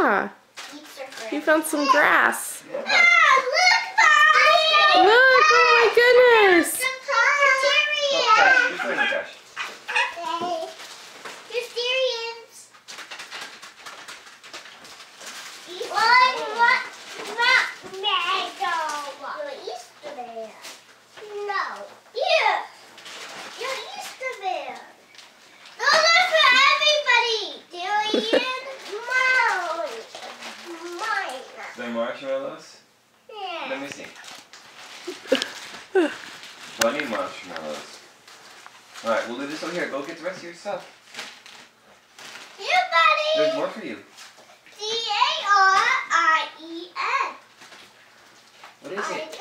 Yeah. You found some grass. Yeah. Look, Mommy! Look, oh my goodness. Some Presbyterians. Presbyterians. What? Mango. You're Easter bear. No. You're Easter bear. Those are for everybody. Darian, mine. The marshmallows? Yeah. Let me see. Bunny marshmallows. Alright, we'll leave this over here. Go get the rest of your stuff. Here, buddy. There's more for you. Darien. What is it?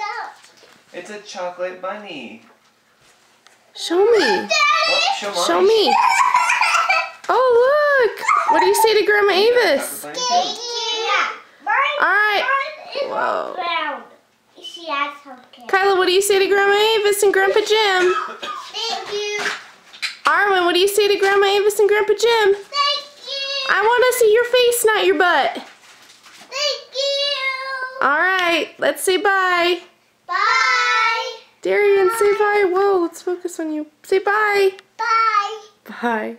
It's a chocolate bunny. Show me. Oh, show Mommy. Show me. Oh, look. What do you say to Grandma Avis? Chocolate bunny too. Alright. Whoa. Whoa. Brown. She has something. Kyla, what do you say to Grandma Avis and Grandpa Jim? Thank you. Arwen, what do you say to Grandma Avis and Grandpa Jim? Thank you. I want to see your face, not your butt. Thank you. Alright, let's say bye. Bye. Darian, say bye. Whoa, let's focus on you. Say bye. Bye. Bye.